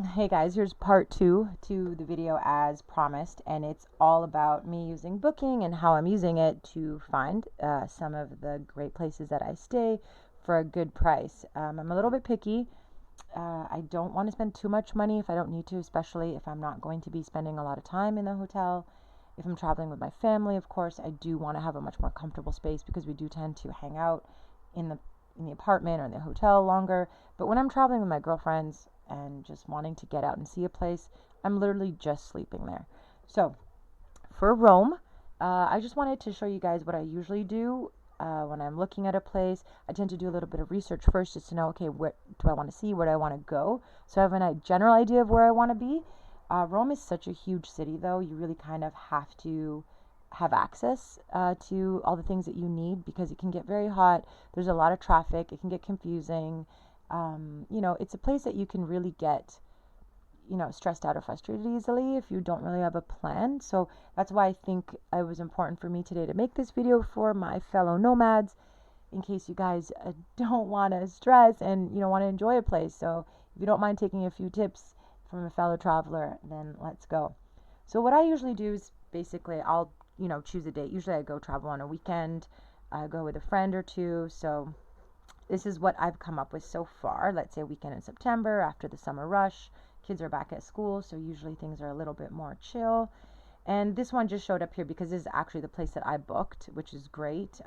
Hey guys, here's part two to the video as promised, and it's all about me using Booking and how I'm using it to find some of the great places that I stay for a good price. I'm a little bit picky. I don't want to spend too much money if I don't need to, especially if I'm not going to be spending a lot of time in the hotel. If I'm traveling with my family, of course, I do want to have a much more comfortable space because we do tend to hang out in the apartment or in the hotel longer. But when I'm traveling with my girlfriends and just wanting to get out and see a place, I'm literally just sleeping there. So for Rome, I just wanted to show you guys what I usually do when I'm looking at a place. I tend to do a little bit of research first just to know, okay, what do I want to see? Where do I want to go? So I have a general idea of where I want to be. Rome is such a huge city, though. You really kind of have to have access to all the things that you need because it can get very hot. There's a lot of traffic. It can get confusing. It's a place that you can really get stressed out or frustrated easily if you don't really have a plan. So that's why I think it was important for me today to make this video for my fellow nomads in case you guys don't want to stress and want to enjoy a place. So if you don't mind taking a few tips from a fellow traveler, then let's go. So what I usually do is basically I'll choose a date. Usually I go travel on a weekend. I go with a friend or two. So this is what I've come up with so far. Let's say a weekend in September after the summer rush. Kids are back at school, so usually things are a little bit more chill. And this one just showed up here because this is actually the place that I booked, which is great.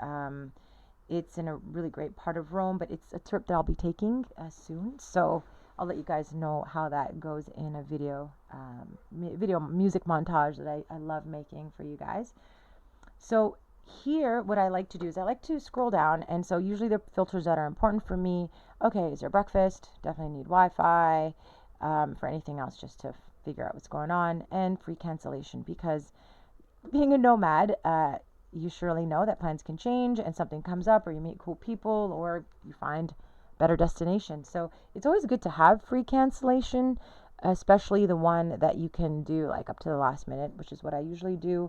It's in a really great part of Rome, but it's a trip that I'll be taking soon. So I'll let you guys know how that goes in a video music montage that I love making for you guys. So here, what I like to do is I like to scroll down, and so usually the filters that are important for me. Okay, is there breakfast? Definitely need Wi-Fi. For anything else, just to figure out what's going on, and free cancellation because being a nomad, you surely know that plans can change and something comes up, or you meet cool people, or you find better destinations. So it's always good to have free cancellation, especially the one that you can do like up to the last minute, which is what I usually do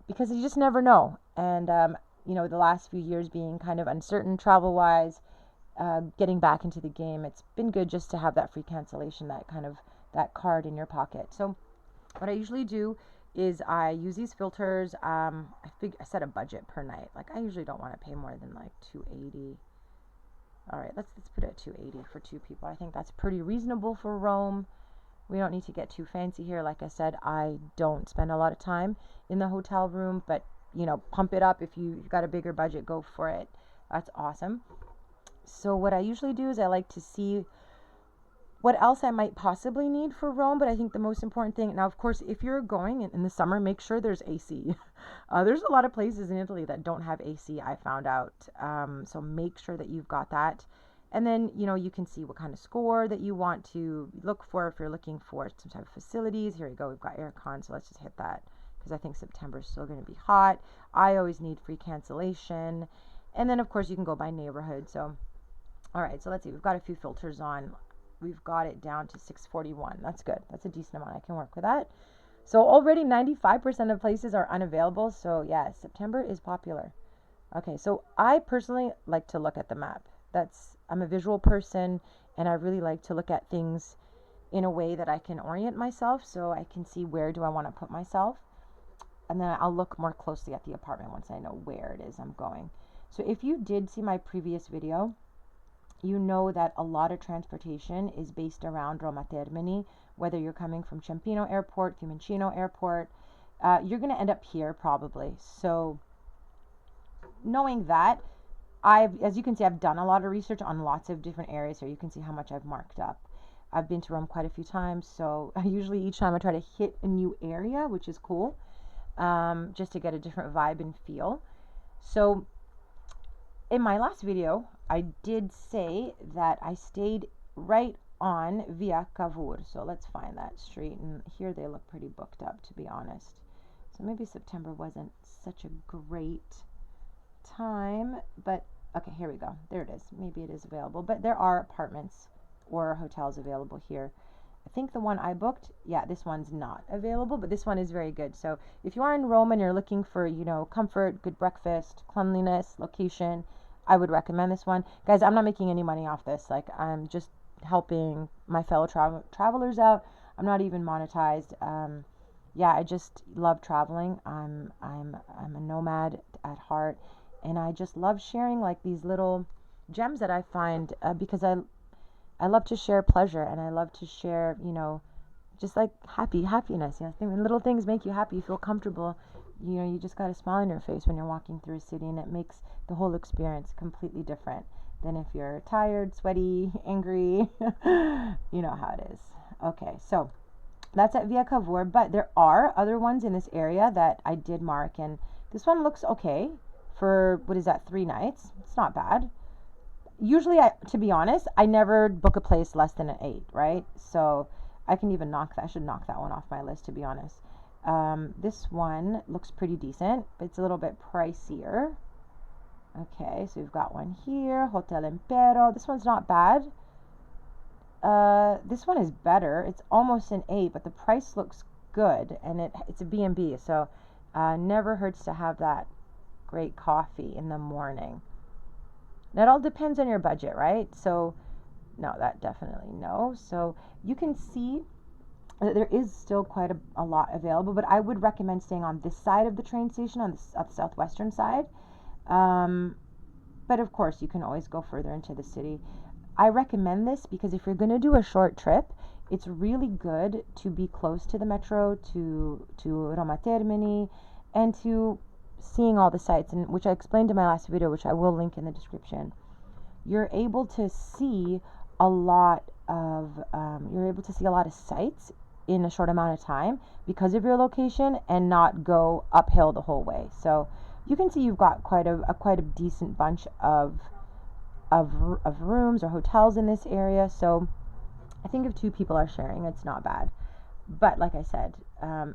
because you just never know. And the last few years being kind of uncertain travel wise, getting back into the game, it's been good just to have that free cancellation, that card in your pocket. So what I usually do is I use these filters. I set a budget per night. Like I usually don't want to pay more than like 280. All right, let's put it at 280 for two people. I think that's pretty reasonable for Rome. We don't need to get too fancy here. Like I said, I don't spend a lot of time in the hotel room, but pump it up if you've got a bigger budget, go for it. That's awesome. So what I usually do is I like to see what else I might possibly need for Rome, but I think the most important thing, now of course, if you're going in the summer, make sure there's AC. There's a lot of places in Italy that don't have AC, I found out. So make sure that you've got that. And then, you can see what kind of score that you want to look for if you're looking for some type of facilities. Here we go, we've got aircon, so let's just hit that because I think September is still going to be hot. I always need free cancellation. And then, of course, you can go by neighborhood. So all right, so let's see. We've got a few filters on. We've got it down to 641. That's good. That's a decent amount. I can work with that. So already 95% of places are unavailable. So yeah, September is popular. Okay, so I personally like to look at the map. I'm a visual person, and I really like to look at things in a way that I can orient myself so I can see where do I want to put myself. And then I'll look more closely at the apartment once I know where it is I'm going. So if you did see my previous video, you know that a lot of transportation is based around Roma Termini, whether you're coming from Ciampino Airport, Fiumicino Airport, you're going to end up here probably. So knowing that, as you can see, I've done a lot of research on lots of different areas here. You can see how much I've marked up. I've been to Rome quite a few times, so usually each time I try to hit a new area, which is cool, just to get a different vibe and feel. So in my last video, I did say that I stayed right on Via Cavour. So let's find that street. And here they look pretty booked up, to be honest. So maybe September wasn't such a great time. But okay, here we go. There it is. Maybe it is available. But there are apartments or hotels available here. I think the one I booked, yeah, this one's not available, but this one is very good. So if you are in Rome and you're looking for, comfort, good breakfast, cleanliness, location, I would recommend this one. Guys, I'm not making any money off this. Like, I'm just helping my fellow travelers out. I'm not even monetized. Yeah, I just love traveling. I'm a nomad at heart, and I just love sharing like these little gems that I find, because I love to share pleasure, and I love to share, just like happiness. Little things make you happy. You feel comfortable. You just got a smile on your face when you're walking through a city, and it makes the whole experience completely different than if you're tired, sweaty, angry. You know how it is. Okay, so that's at Via Cavour, but there are other ones in this area that I did mark, and this one looks okay for, what is that, 3 nights? It's not bad. Usually, to be honest, I never book a place less than an 8, right? So I can even knock that. I should knock that one off my list, to be honest. This one looks pretty decent, but it's a little bit pricier. Okay, so we've got one here, Hotel Impero. This one's not bad. This one is better. It's almost an 8, but the price looks good, and it's a B&B, so never hurts to have that great coffee in the morning. That all depends on your budget, right? So, no, that definitely no. So you can see that there is still quite a lot available, but I would recommend staying on this side of the train station, on the southwestern side. But of course, you can always go further into the city. I recommend this because if you're going to do a short trip, it's really good to be close to the metro, to Roma Termini, and to seeing all the sites, and which I explained in my last video, which I will link in the description. You're able to see a lot of sites in a short amount of time because of your location, and not go uphill the whole way. So you can see you've got quite a decent bunch of rooms or hotels in this area. So I think if 2 people are sharing, it's not bad. But like I said,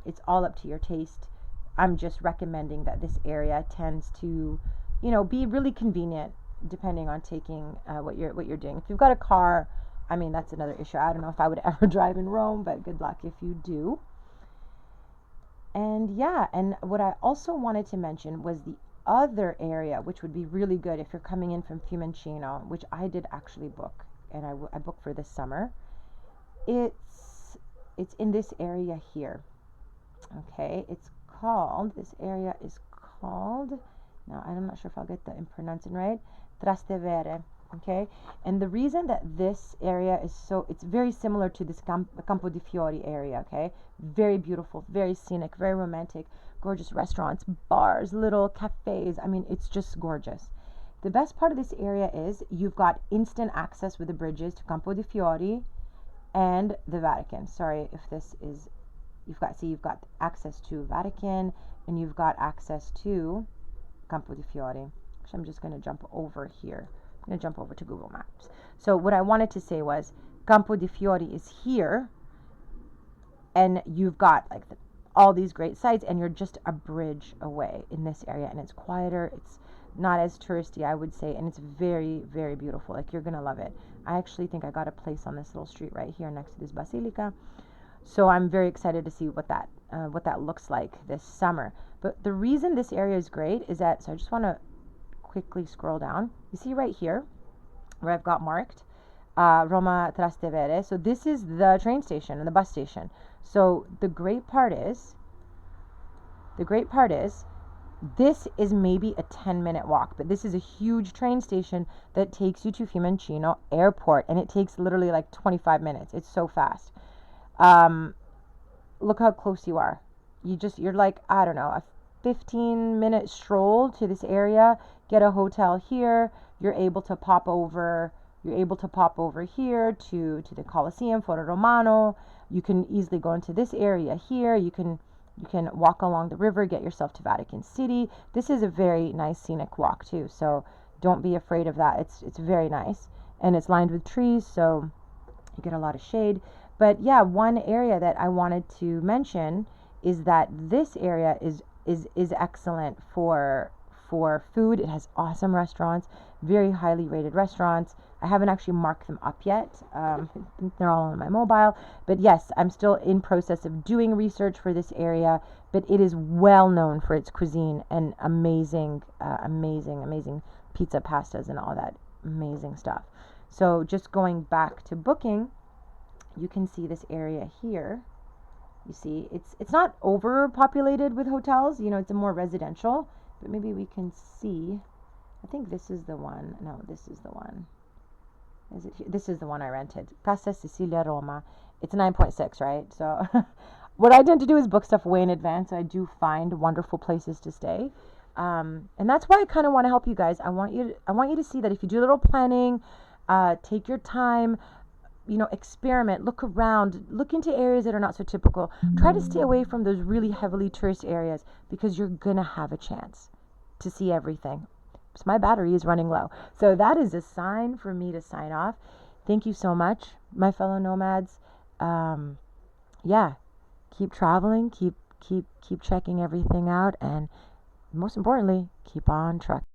it's all up to your taste. I'm just recommending that this area tends to, be really convenient depending on taking what you're doing. If you've got a car, I mean, that's another issue. I don't know if I would ever drive in Rome, but good luck if you do. And yeah, and what I also wanted to mention was the other area, which would be really good if you're coming in from Fiumicino, which I did actually book, and I booked for this summer. It's in this area here. Okay, this area is called, now I'm not sure if I'll get the pronouncing right, Trastevere. Okay, and the reason that this area is it's very similar to this Campo di Fiori area. Okay, very beautiful, very scenic, very romantic, gorgeous restaurants, bars, little cafes. I mean, it's just gorgeous. The best part of this area is you've got instant access with the bridges to Campo di Fiori and the Vatican. Sorry if this is, you've got access to Vatican, and you've got access to Campo di Fiori. So I'm just going to jump over here. I'm going to jump over to Google Maps. So what I wanted to say was Campo di Fiori is here, and you've got like all these great sites, and you're just a bridge away in this area, and it's quieter. It's not as touristy, I would say, and it's very, very beautiful. Like, you're going to love it. I actually think I got a place on this little street right here next to this basilica. So I'm very excited to see what that looks like this summer. But the reason this area is great is that, so I just want to quickly scroll down. You see right here where I've got marked Roma Trastevere. So this is the train station and the bus station. So the great part is this is maybe a 10-minute walk, but this is a huge train station that takes you to Fiumicino Airport, and it takes literally like 25 minutes. It's so fast. Look how close you are. You're like, I don't know, a 15-minute stroll to this area. Get a hotel here. You're able to pop over here to the Colosseum, Foro Romano. You can easily go into this area here. You can walk along the river, get yourself to Vatican City. This is a very nice scenic walk too, so don't be afraid of that. It's very nice, and it's lined with trees, so you get a lot of shade. But yeah, one area that I wanted to mention is that this area is excellent for food. It has awesome restaurants, very highly rated restaurants. I haven't actually marked them up yet. They're all on my mobile. But yes, I'm still in process of doing research for this area. But it is well known for its cuisine and amazing pizza, pastas, and all that amazing stuff. So just going back to booking, you can see this area here. You see, it's not overpopulated with hotels. It's a more residential, but maybe we can see. I think this is the one. No, this is the one. Is it here? This is the one I rented. Casa Sicilia Roma. It's 9.6, right? So what I tend to do is book stuff way in advance. So I do find wonderful places to stay. And that's why I kind of want to help you guys. I want you to see that if you do a little planning, take your time, experiment, look around, look into areas that are not so typical. Try to stay away from those really heavily tourist areas because you're going to have a chance to see everything. So my battery is running low. So that is a sign for me to sign off. Thank you so much, my fellow nomads. Yeah, keep traveling, keep checking everything out, and most importantly, keep on trucking.